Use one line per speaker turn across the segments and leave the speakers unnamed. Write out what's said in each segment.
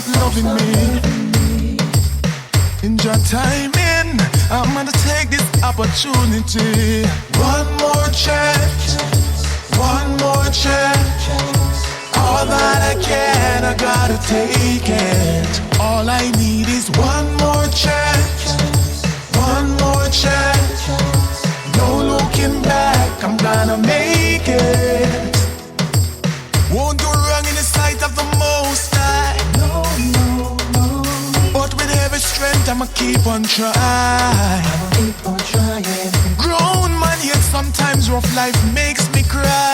stop loving me. In your timing, I'm gonna take this opportunity. One more chance, one more chance. All that I can, I gotta take it. All I need is one more chance, one more chance. No looking back, I'm gonna make it. Won't do wrong in the sight of the Most High. No, no, no. But with every strength, I'ma keep on trying. Keep on trying. Grown man, yet sometimes rough life makes me cry.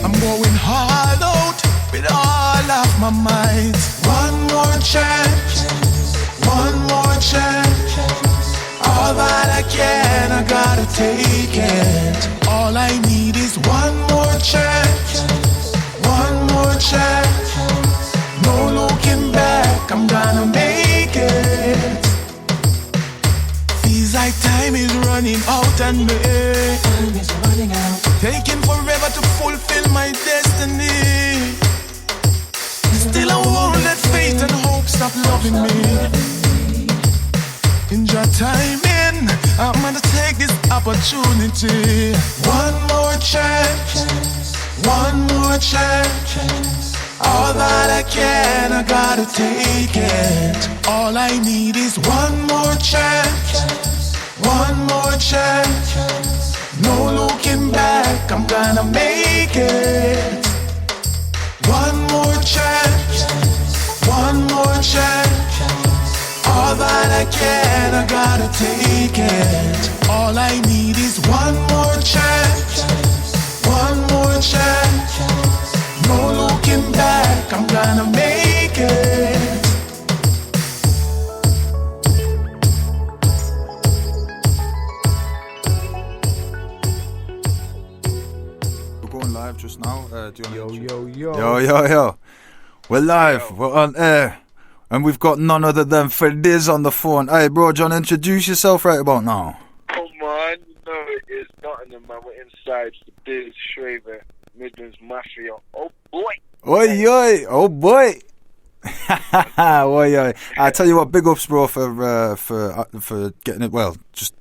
I'm going hard out with all of my might. One more chance, one more chance. All that I can, I gotta take it. All I need is one more chance, one more chance. No looking back, I'm gonna make it. Feels like time is running out on me. Time is running out. Taking forever to fulfill my destiny. Still I won't let faith and hope stop loving me. In your timing, I'm gonna take this opportunity. One more chance, one more chance. All that I can, I gotta take it. All I need is one more chance, one more chance. No looking back, I'm gonna make it. One more chance, one more chance. All that I can, I gotta take it. All I need is one more chance, one more chance. No looking back, I'm gonna make it.
We're going live just now. Do you
Yo. We're live. We're on air. And we've got none other than Phidizz on the phone. Hey, bro, John, introduce yourself right about now.
Come on, you know it is Nottingham, man. We're inside Phidizz, Schraver, Midlands Mafia. Oh, boy.
Oi, oh, boy. Oi. I tell you what, big ups, bro, for getting it, well, just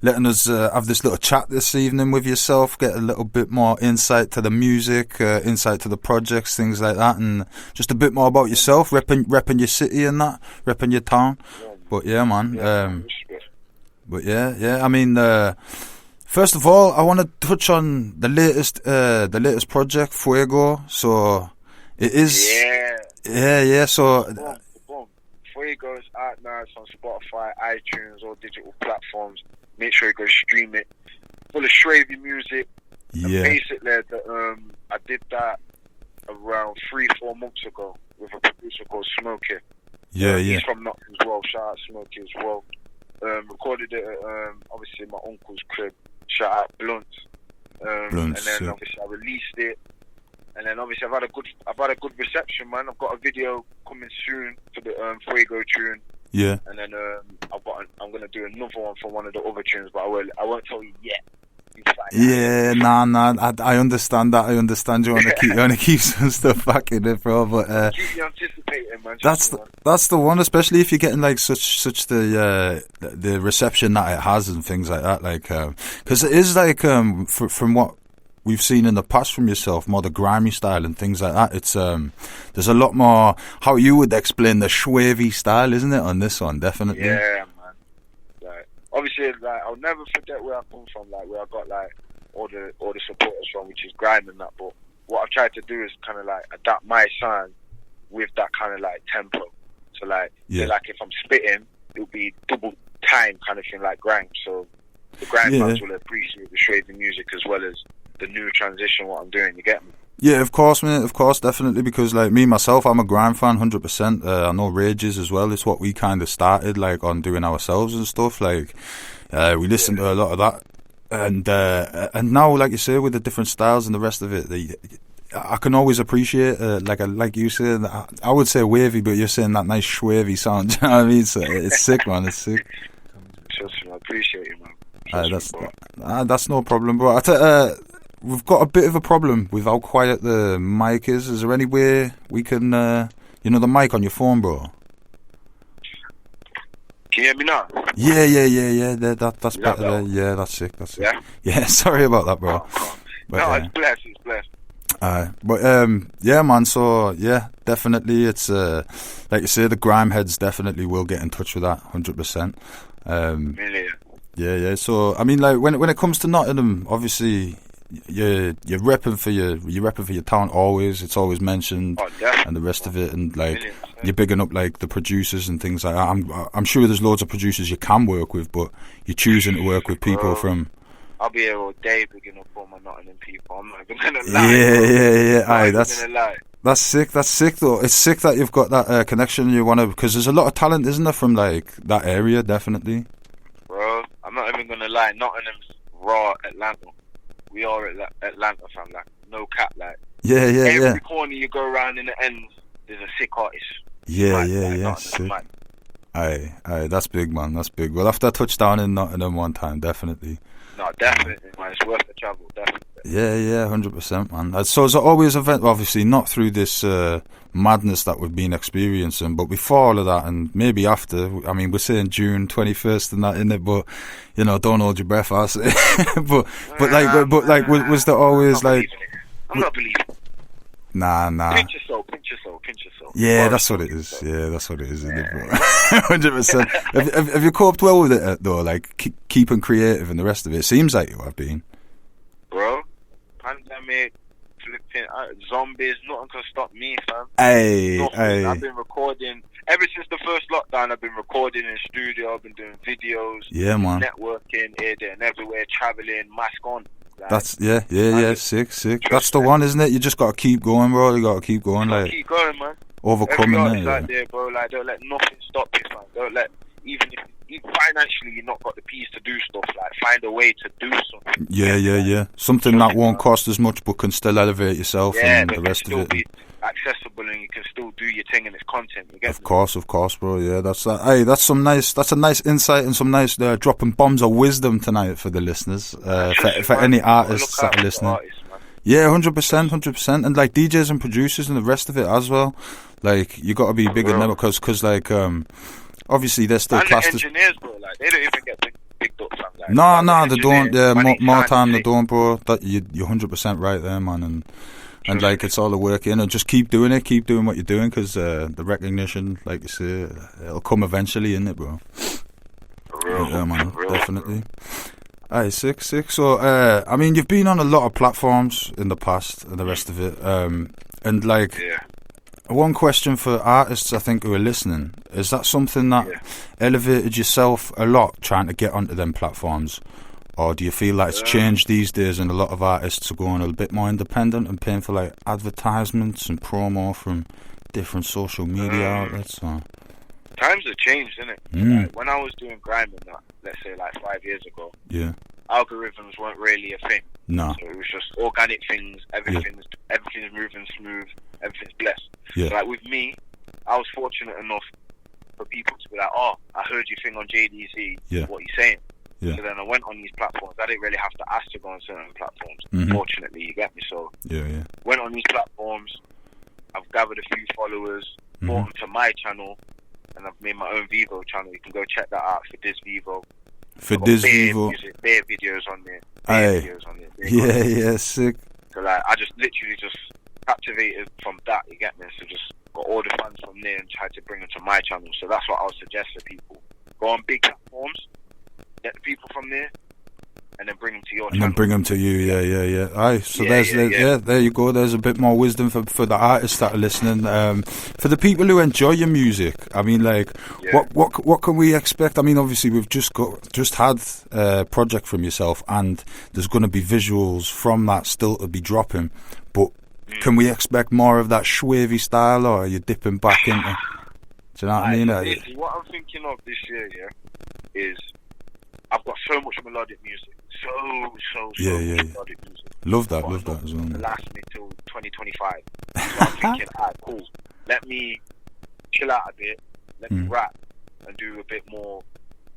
letting us have this little chat this evening with yourself, get a little bit more insight to the music, insight to the projects, things like that, and just a bit more about yourself, repping your city and that, repping your town. But yeah, man. But yeah. I mean, first of all, I want to touch on the latest project, Fuego. So it is. Yeah. So.
Boom. Fuego is out now. It's on Spotify, iTunes, all digital platforms. Make sure you go stream it. Full of Shravy music.
Yeah.
And basically, I did that around 3-4 months ago with a producer called Smokey.
Yeah.
He's from Nottingham as well. Shout out Smokey as well. Recorded it at obviously my uncle's crib. Shout out Blunt. And then obviously I released it. And then obviously I've had a good reception, man. I've got a video coming soon for the Fuego tune.
Yeah.
And then I'm gonna do another one for one of the other tunes, but I won't tell you yet.
Yeah, nah. I understand that. I understand you want to keep some stuff back in it, bro. But
keep you anticipating, man.
That's the one, especially if you're getting like such the reception that it has and things like that. Like, because it is like from what we've seen in the past from yourself, more the grimy style and things like that. It's there's a lot more how you would explain the schwavy style, isn't it? On this one, definitely.
Yeah, man. Like, obviously, like I'll never forget where I come from. Like where I got like all the supporters from, which is Grime and that. But what I've tried to do is kind of like adapt my sound with that kind of like tempo. So like, like if I'm spitting, it'll be double time kind of thing, like Grime. So the Grime fans will appreciate the schwavy music as well as the new transition, what I'm doing, you get me?
Yeah, of course, mate, of course, definitely, because like me, myself, I'm a Grime fan, 100%, I know Rages as well, it's what we kind of started, like, on doing ourselves and stuff, like, we listened to a lot of that, and now, like you say, with the different styles and the rest of it, I can always appreciate, like you said, I would say wavy, but you're saying that nice schwavy sound, do you know what I mean? So it's sick, man, it's sick.
I appreciate you, man.
That's no problem, bro. We've got a bit of a problem with how quiet the mic is. Is there any way we can You know the mic on your phone, bro?
Can you hear me now?
Yeah. That's
Is that
better.
better?
Yeah, that's sick. That's sick.
Yeah?
Yeah, sorry about that, bro. But,
No, it's blessed. It's blessed.
Yeah, man. So yeah, definitely, it's like you say, the grime heads definitely will get in touch with that 100%.
Really?
Yeah. So I mean, like when it comes to Nottingham, obviously you're repping for your town always. It's always mentioned, and the rest of it, and like you're bigging up like the producers and things like that. I'm sure there's loads of producers you can work with, but you're choosing to work with people from.
I'll be here all day bigging up all my Nottingham people. I'm not even gonna lie.
Yeah. Aye,
That's
sick. That's sick though. It's sick that you've got that connection you want to, because there's a lot of talent, isn't there, from like that area, definitely.
Bro, I'm not even gonna lie. Nottingham's raw Atlanta. We are Atlanta, fam. Like no cap. Like every corner you go around in the ends, there's a sick artist.
Yeah. Sick. Aye, that's big, man. That's big. Well, after I touched down in Nottingham one time, definitely.
No, definitely, man. It's worth the travel, definitely.
Yeah, 100%, man. So is it always event? Obviously, not through this madness that we've been experiencing, but before all of that, and maybe after. I mean, we're saying June 21st and that, innit? But you know, don't hold your breath. I say. but was there always like?
I'm not believing.
Nah.
Pinch your soul.
Yeah, that's what it is. Yeah, that's what it is, isn't it, bro? 100%. Have you coped well with it though? Like keeping creative and the rest of it. Seems like you have been.
Bro, pandemic, flipping zombies, nothing can stop me, fam.
Hey.
I've been recording ever since the first lockdown. I've been recording in studio. I've been doing videos.
Yeah, man.
Networking here, there, and everywhere. Traveling, mask on. Like,
that's sick. That's the one, isn't it? You just gotta keep going, bro. You gotta keep going, like
keep going, man.
Overcoming
every
it.
Out there, bro. Like, don't let nothing stop you, man. Don't let even if financially you're not got the peas to do stuff. Like, find a way to do something.
Yeah. Something that won't cost as much, but can still elevate yourself and the rest of it.
Be accessible, and you can still do your thing and its content. You get
of course, bro. Yeah, that's that. Hey, that's a nice insight and some nice dropping bombs of wisdom tonight for the listeners. For any artists that are listening. Yeah, 100%, and like DJs and producers and the rest of it as well. Like, you got to be big in them because like obviously they're still classed as
engineers, bro. Like, they don't even get picked up. Like,
no, they don't. Yeah, more time they don't, bro. That you're 100% right there, man. And like, it's all the work in, and just keep doing it, keep doing what you're doing, because the recognition, like you say, it'll come eventually, innit, bro? Yeah, man, definitely. Aye, sick. So, I mean, you've been on a lot of platforms in the past and the rest of it, and like, one question for artists, I think, who are listening, is that something that elevated yourself a lot, trying to get onto them platforms? Or do you feel like it's changed these days and a lot of artists are going a bit more independent and paying for like advertisements and promo from different social media outlets? Or?
Times have changed, innit? Like, when I was doing Grime and that, let's say like 5 years ago, algorithms weren't really a thing.
No.
So it was just organic things, everything's moving smooth, everything's blessed. So like with me, I was fortunate enough for people to be like, oh, I heard your thing on JDZ, what are you saying? So then I went on these platforms. I didn't really have to ask to go on certain platforms. Fortunately, you get me. So went on these platforms. I've gathered a few followers, brought them to my channel, and I've made my own Vivo channel. You can go check that out, Phidizz Vivo.
Phidizz Vivo.
Bare videos on there.
Yeah, sick.
So like, I just literally just captivated from that. You get me. So just got all the fans from there and tried to bring them to my channel. So that's what I would suggest to people: go on big platforms. Get the people from there, and then bring them to your channel.
And then bring them to you, yeah. Aye, so there you go. There's a bit more wisdom for the artists that are listening. For the people who enjoy your music, I mean, like, what can we expect? I mean, obviously we've just had a project from yourself, and there's going to be visuals from that still to be dropping. But can we expect more of that schwavy style, or are you dipping back into? Do you know what I mean?
What I'm thinking of this year, is I've got so much melodic music. So much melodic music.
Love that as well.
To last me till 2025. So I'm thinking, alright, cool. Let me chill out a bit. Let me rap and do a bit more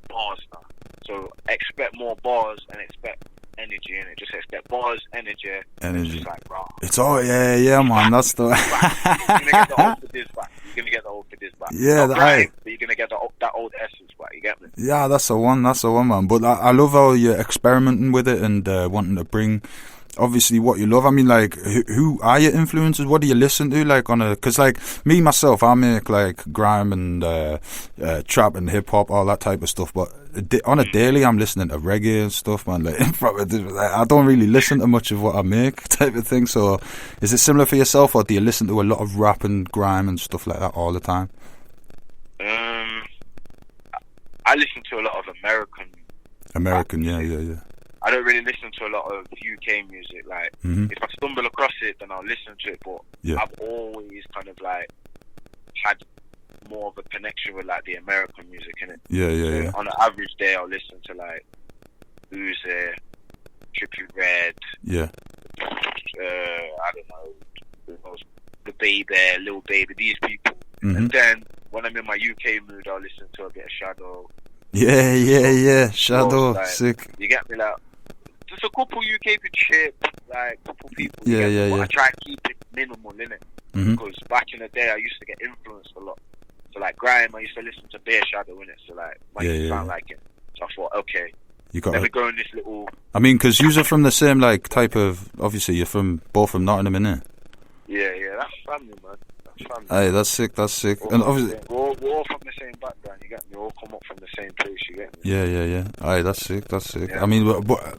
bars now. So expect more bars and expect energy in it. Just expect bars, energy. Just like, raw.
It's all, man. That's the.
You're gonna get the whole Phidizz back. you're gonna get the old Phidizz back.
Yeah,
Not Grime, but you're gonna get that old essence back. You get me?
Yeah, that's the one, man. But I love how you're experimenting with it and wanting to bring, obviously, what you love. I mean, like, who are your influences? What do you listen to, like, because, like, me, myself, I make, like, grime and trap and hip-hop, all that type of stuff, but on a daily, I'm listening to reggae and stuff, man. Like, I don't really listen to much of what I make, type of thing, so is it similar for yourself, or do you listen to a lot of rap and grime and stuff like that all the time?
I listen to a lot of American
Yeah.
I don't really listen to a lot of UK music. Like, if I stumble across it, then I'll listen to it. But I've always kind of like had more of a connection with like the American music, innit?
Yeah.
On an average day, I'll listen to like Uzi, Trippie Redd.
Yeah.
I don't know, the Baby, Lil Baby, these people. And then when I'm in my UK mood, I'll listen to a bit of Shadow.
Yeah. Shadow,
like,
sick.
You get me? Like, just a couple UK chip, like couple people.
Yeah.
I try to keep it minimal, innit? Because back in the day, I used to get influenced a lot. So like Grime, I used to listen to Bear Shadow, innit? So like, might sound like it. So I thought, okay, let me go in this little.
I mean, because you're from the same like type of. Obviously, you're both from Nottingham, innit?
Yeah, that's family, man.
Hey, that's sick. And obviously,
we're all from the same background. You get me? We all come up from the same place. You get me?
Yeah. Hey, that's sick.
Yeah.
I mean, but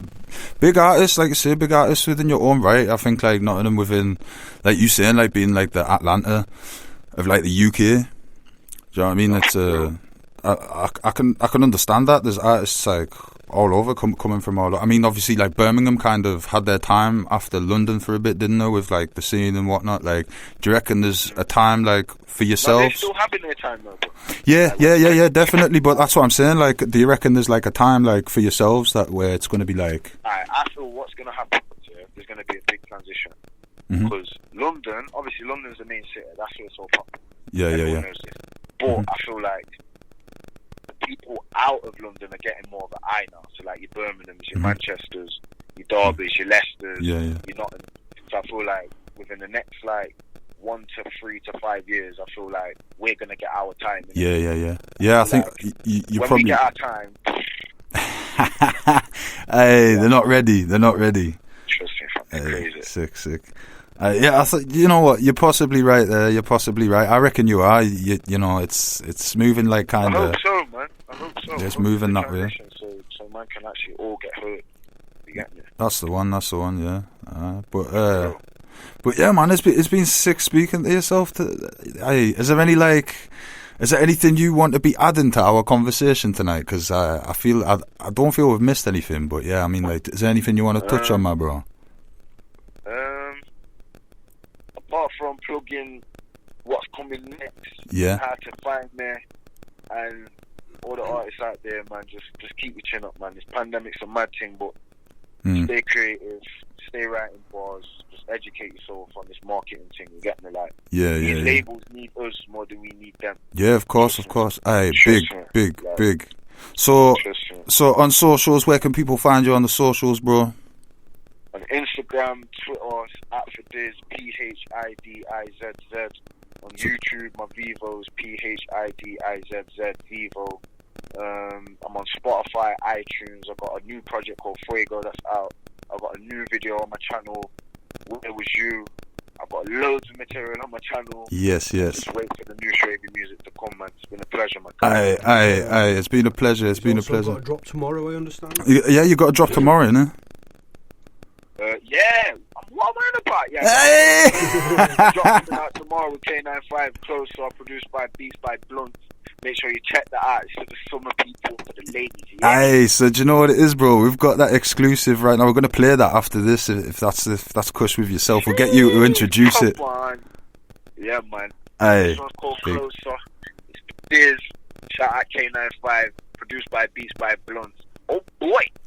big artists, like you say, big artists within your own right. I think like Nottingham within, like you saying, like being like the Atlanta of like the UK. Do you know what I mean? It's I can understand that. There's artists like all over coming from all over. I mean, obviously, like Birmingham kind of had their time after London for a bit, didn't they? With like the scene and whatnot. Like, do you reckon there's a time like for yourselves?
They're still having their time though.
Yeah, definitely. But that's what I'm saying. Like, do you reckon there's like a time like for yourselves that where it's going to be like?
I feel what's going to happen here, there's going to be a big transition because London, obviously, London's the main city. That's where it's all popular.
Yeah.
Knows this. But I feel like people out of London are getting more of an eye now. So like your Birminghams, your Manchesters, your Derbys, your Leicesters, your Nottingham. So I feel like within the next like 1 to 3 to 5 years, I feel like we're gonna get our time.
Yeah, I think you
when
probably
we get our time.
Hey, they're not ready.
Trust me,
Hey,
crazy.
sick. Yeah, I thought, you know what? You're possibly right there. I reckon you are. You know, it's moving like kind of.
I hope so, man.
Yeah, it's moving that way.
So man can actually all get hurt. You get me?
That's the one. Yeah. But yeah, man, it's been sick speaking to yourself. Is there anything you want to be adding to our conversation tonight? Because I don't feel we've missed anything. But yeah, I mean, like, is there anything you want to touch on, my bro?
Apart from plugging what's coming next, how to find me, and all the artists out there, man, just keep your chin up, man. This pandemic's a mad thing, but stay creative, stay writing bars, just educate yourself on this marketing thing. You get me? Like, these labels need us more than we need them.
Yeah, of course. Aye, big. So on socials, where can people find you on the socials, bro?
On Instagram, Twitter, at Phidizz, PHIDIZZ. On YouTube, my Vivo's PHIDIZZ Vivo. I'm on Spotify, iTunes. I've got a new project called Fuego that's out. I've got a new video on my channel, Where Was You? I've got loads of material on my channel. Yes. Just wait for the new Reggae music to come, man. It's been a pleasure, man.
Aye. It's been a pleasure.
Got to drop tomorrow, I understand.
Yeah, you got to drop tomorrow, innit?
Yeah. What am I on about? Yeah. Dropping out tomorrow with K95 Closer, produced by Beats by Blunt. Make sure you check that out. It's for the summer people, for the ladies. Yeah?
Aye, so do you know what it is, bro? We've got that exclusive right now. We're going to play that after this. If that's Cush with yourself, we'll get you to introduce it.
Come on. Yeah, man.
Aye.
This one's called Closer. It's Phidizz. Shout out K95. Produced by Beats by Blunt.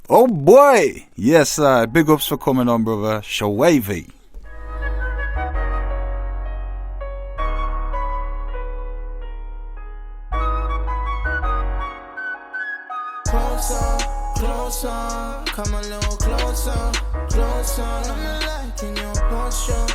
Oh boy. Yes, big ups for coming on, brother. Shawavy.
Closer, come a little closer. I'm liking your posture.